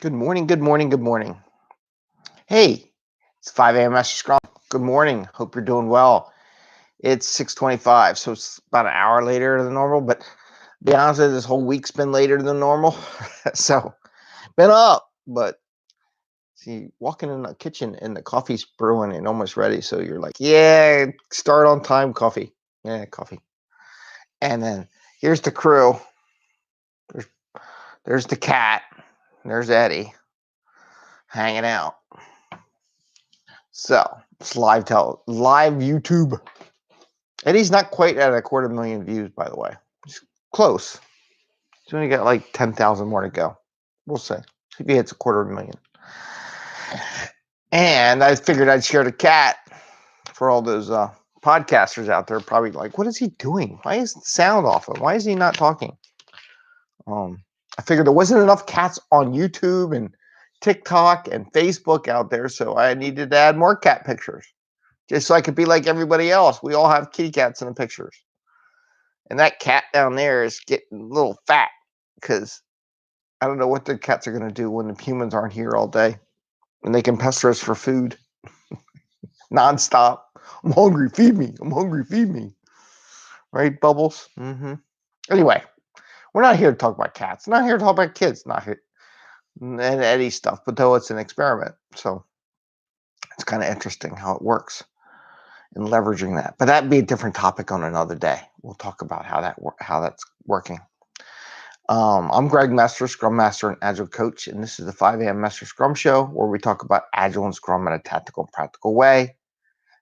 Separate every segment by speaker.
Speaker 1: Good morning, good morning, good morning. Hey, it's 5 a.m. Mester Scrum. Good morning. Hope you're doing well. It's 6:25, so it's about an hour later than normal, but to be honest with you, this whole week's been later than normal. So, been up, but see, walking in the kitchen and the coffee's brewing and almost ready. So you're like, yeah, start on time, coffee. Yeah, coffee. And then here's the crew. There's, there's the cat. There's Eddie hanging out. So it's live YouTube. Eddie's not quite at 250,000 views, by the way. He's close. He's only got like 10,000 more to go. We'll see. See if he hits 250,000. And I figured I'd share the cat for all those podcasters out there. Probably like, what is he doing? Why is the sound off of? Why is he not talking? I figured there wasn't enough cats on YouTube and TikTok and Facebook out there, so I needed to add more cat pictures. Just so I could be like everybody else. We all have kitty cats in the pictures. And that cat down there is getting a little fat because I don't know what the cats are going to do when the humans aren't here all day and they can pester us for food nonstop. I'm hungry, feed me. I'm hungry, feed me. Right, Bubbles? Mm-hmm. Anyway, we're not here to talk about cats. Not here to talk about kids. Not here and Eddie stuff, but though it's an experiment. So it's kind of interesting how it works and leveraging that. But that'd be a different topic on another day. We'll talk about how that's working. I'm Greg Mester, Scrum Master and Agile Coach, and this is the 5 a.m. Mester Scrum Show, where we talk about Agile and Scrum in a tactical and practical way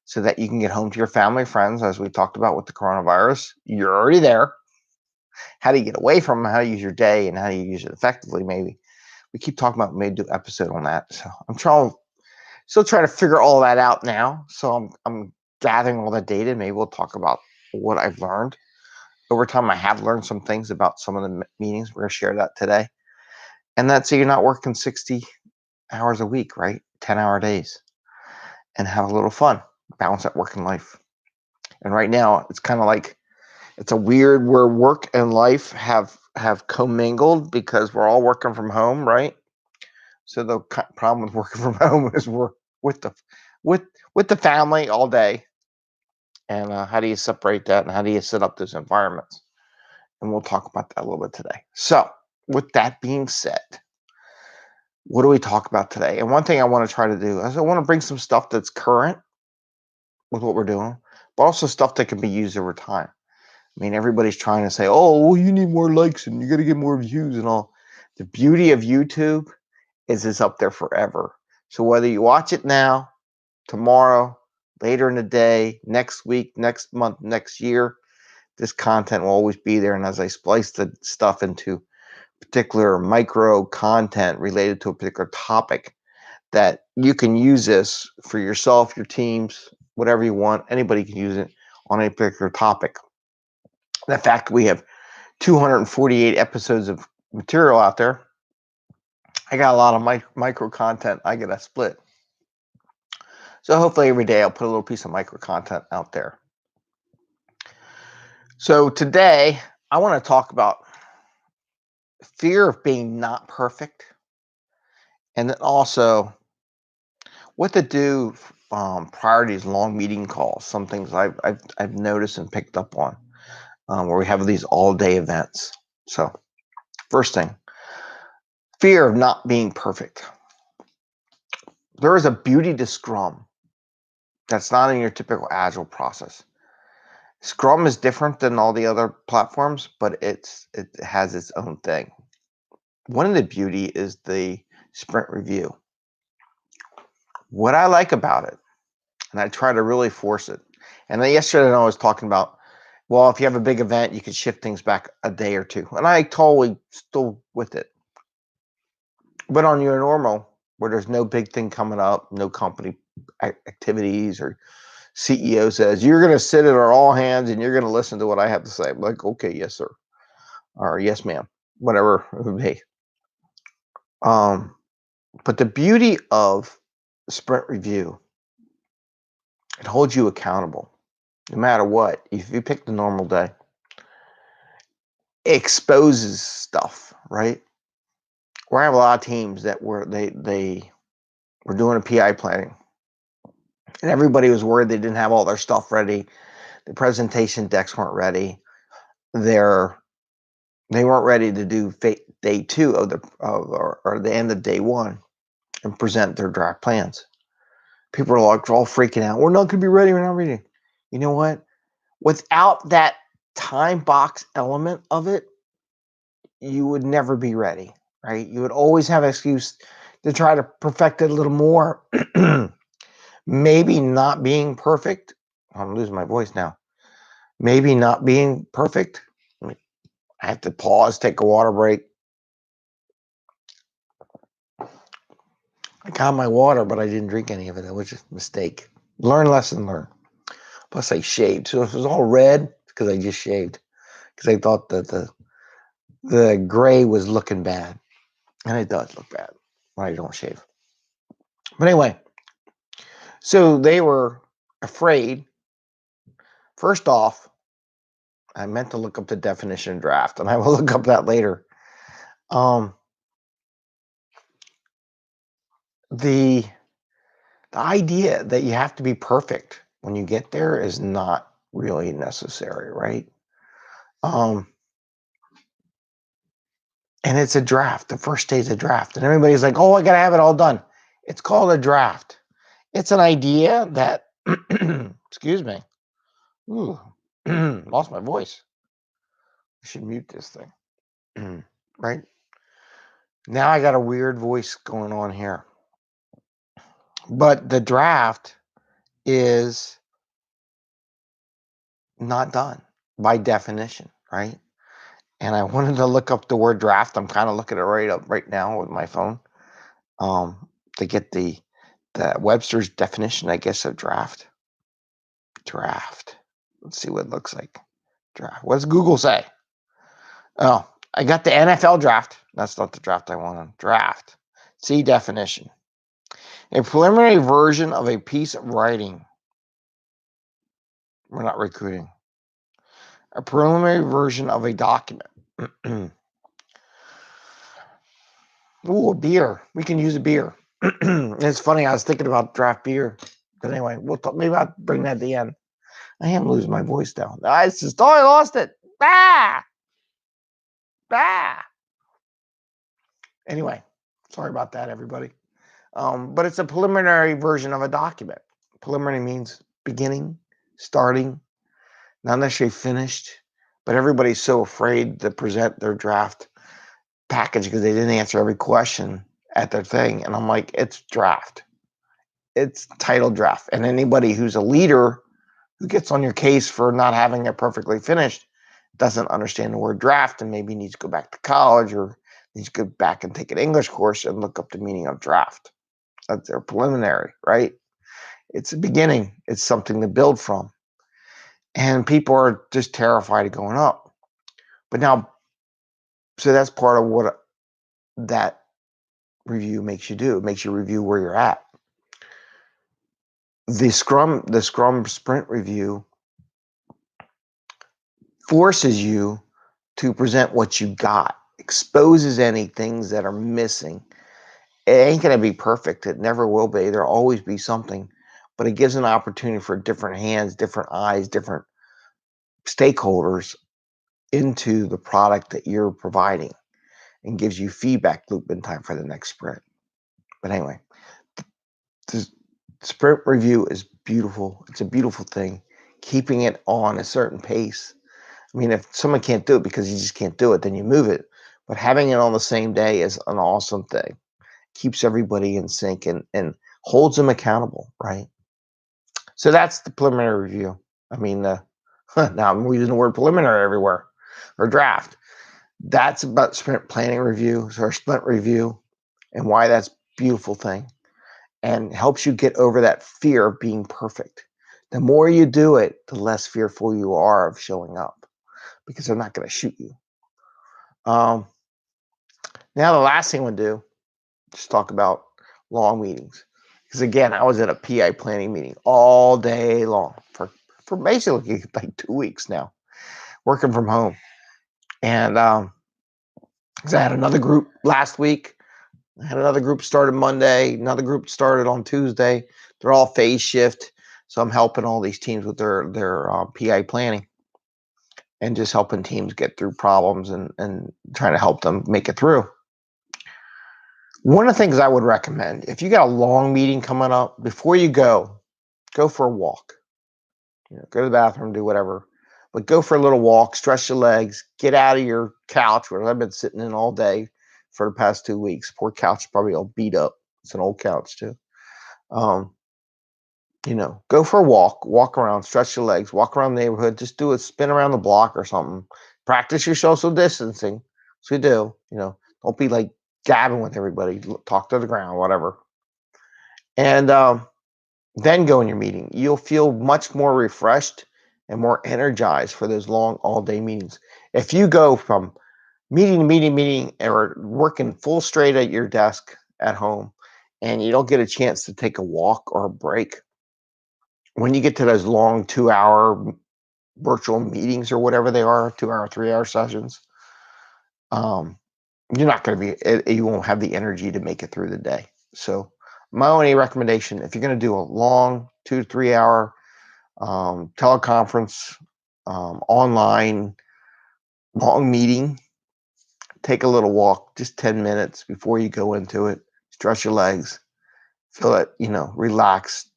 Speaker 1: so that you can get home to your family, friends, as we talked about with the coronavirus. You're already there. How do you get away from them? How do you use your day and how do you use it effectively, maybe? We keep talking about maybe do an episode on that. So I'm still trying to figure all that out now. So I'm gathering all the data. Maybe we'll talk about what I've learned. Over time, I have learned some things about some of the meetings. We're going to share that today. And that's so you're not working 60 hours a week, right? 10-hour days. And have a little fun. Balance that work and life. And right now, it's kind of like, it's a weird where work and life have commingled because we're all working from home, right? So the problem with working from home is we're with the family all day. And how do you separate that? And how do you set up those environments? And we'll talk about that a little bit today. So with that being said, what do we talk about today? And one thing I want to try to do is I want to bring some stuff that's current with what we're doing, but also stuff that can be used over time. I mean, everybody's trying to say, oh, well, you need more likes and you got to get more views and all. The beauty of YouTube is it's up there forever. So whether you watch it now, tomorrow, later in the day, next week, next month, next year, this content will always be there. And as I splice the stuff into particular micro content related to a particular topic, that you can use this for yourself, your teams, whatever you want. Anybody can use it on a particular topic. The fact we have 248 episodes of material out there, I got a lot of micro content I got to split. So hopefully every day I'll put a little piece of micro content out there. So today I want to talk about fear of being not perfect, and then also what to do prior to these long meeting calls. Some things I've noticed and picked up on where we have these all day events. So first thing, fear of not being perfect. There is a beauty to Scrum that's not in your typical Agile process. Scrum is different than all the other platforms, but it has its own thing. One of the beauty is the sprint review. What I like about it, and I try to really force it. And then yesterday I was talking about, well, if you have a big event, you could shift things back a day or two. And I totally still with it. But on your normal, where there's no big thing coming up, no company activities, or CEO says, you're going to sit at our all hands and you're going to listen to what I have to say. I'm like, okay, yes, sir. Or yes, ma'am. Whatever it would be. But the beauty of sprint review, it holds you accountable no matter what. If you pick the normal day, it exposes stuff, right? where I have a lot of teams that were they were doing a PI planning, and everybody was worried they didn't have all their stuff ready. The presentation decks weren't ready. They weren't ready to do day 2 of or the end of day 1 and present their draft plans. People are like all freaking out. We're not going to be ready. We're not ready. You know what? Without that time box element of it, you would never be ready, right? You would always have an excuse to try to perfect it a little more. Maybe not being perfect. I'm losing my voice now. Maybe not being perfect. I have to pause, take a water break. I got my water, but I didn't drink any of it. It was just a mistake. Learn, lesson, learn. Plus, I shaved. So if it was all red, it's because I just shaved. Because I thought that the gray was looking bad. And it does look bad when I don't shave. But anyway, so they were afraid. First off, I meant to look up the definition of draft, and I will look up that later. The idea that you have to be perfect when you get there is not really necessary, right? And it's a draft. The first day is a draft. And everybody's like, oh, I got to have it all done. It's called a draft. It's an idea that, excuse me. Ooh, lost my voice. I should mute this thing. Right? Now I got a weird voice going on here. But the draft is not done by definition, right? And I wanted to look up the word draft. I'm kind of looking it right now with my phone to get the Webster's definition, I guess, of draft. Draft. Let's see what it looks like. Draft. What does Google say? Oh, I got the NFL draft. That's not the draft I wanted. Draft. See definition. A preliminary version of a piece of writing. We're not recruiting. A preliminary version of a document. Ooh, a beer. We can use a beer. It's funny. I was thinking about draft beer. But anyway, maybe I'll bring that at the end. I am losing my voice now. I lost it. Ah! Ah! Anyway, sorry about that, everybody. But it's a preliminary version of a document. Preliminary means beginning, starting, not necessarily finished. But everybody's so afraid to present their draft package because they didn't answer every question at their thing. And I'm like, it's draft. It's titled draft. And anybody who's a leader who gets on your case for not having it perfectly finished doesn't understand the word draft and maybe needs to go back to college or needs to go back and take an English course and look up the meaning of draft. That's their preliminary, right? It's a beginning. It's something to build from. And people are just terrified of going up. But now, so that's part of what that review makes you do. It makes you review where you're at. The Scrum sprint review forces you to present what you got, exposes any things that are missing. It ain't going to be perfect. It never will be. There'll always be something, but it gives an opportunity for different hands, different eyes, different stakeholders into the product that you're providing and gives you feedback loop in time for the next sprint. But anyway, the sprint review is beautiful. It's a beautiful thing. Keeping it on a certain pace. I mean, if someone can't do it because you just can't do it, then you move it. But having it on the same day is an awesome thing. Keeps everybody in sync and holds them accountable, right? So that's the preliminary review. I mean, now I'm using the word preliminary everywhere, or draft. That's about sprint planning review, or sprint review, and why that's a beautiful thing, and helps you get over that fear of being perfect. The more you do it, the less fearful you are of showing up, because they're not going to shoot you. Now, the last thing we'll do, just talk about long meetings. Because again, I was at a PI planning meeting all day long for basically like 2 weeks now, working from home. And because I had another group last week I had another group started Monday, another group started on Tuesday. They're all phase shift, so I'm helping all these teams with their PI planning and just helping teams get through problems and trying to help them make it through. One of the things I would recommend, if you got a long meeting coming up, before you go for a walk. Go to the bathroom, do whatever, but go for a little walk, stretch your legs, get out of your couch, where I've been sitting in all day for the past 2 weeks. Poor couch is probably all beat up. It's an old couch too. Um, go for a walk around, stretch your legs, walk around the neighborhood, just do a spin around the block or something. Practice your social distancing. So you do, don't be like gabbing with everybody. Talk to the ground, whatever. And then go in your meeting. You'll feel much more refreshed and more energized for those long all-day meetings. If you go from meeting to meeting, or working full straight at your desk at home, and you don't get a chance to take a walk or a break, when you get to those long 2-hour virtual meetings or whatever they are, 2-hour, 3-hour sessions, you're not going to be, you won't have the energy to make it through the day. So my only recommendation, if you're going to do a long 2 to 3 hour teleconference, online long meeting, take a little walk, just 10 minutes before you go into it, stretch your legs, feel it, relax,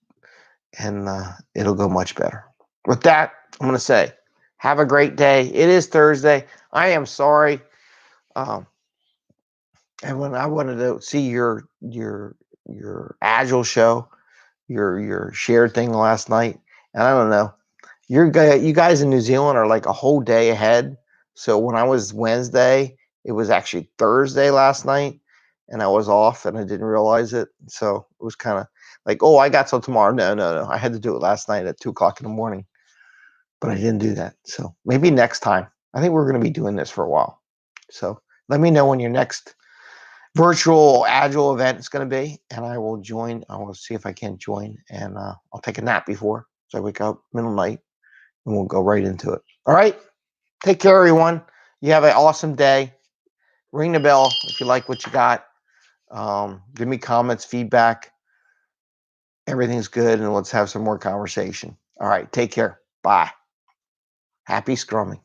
Speaker 1: and it'll go much better. With that, I'm going to say, have a great day. It is Thursday. I am sorry. And when I wanted to see your Agile show, your shared thing last night, and I don't know, you guys in New Zealand are like a whole day ahead. So when I was Wednesday, it was actually Thursday last night, and I was off, and I didn't realize it. So it was kind of like, oh, I got till tomorrow. No. I had to do it last night at 2:00 in the morning, but I didn't do that. So maybe next time. I think we're going to be doing this for a while. So let me know when your next virtual Agile event is going to be, and I will join. I will see if I can join, and I'll take a nap before, so I wake up middle of the night, and we'll go right into it. All right? Take care, everyone. You have an awesome day. Ring the bell if you like what you got. Give me comments, feedback. Everything's good, and let's have some more conversation. All right, take care. Bye. Happy scrumming.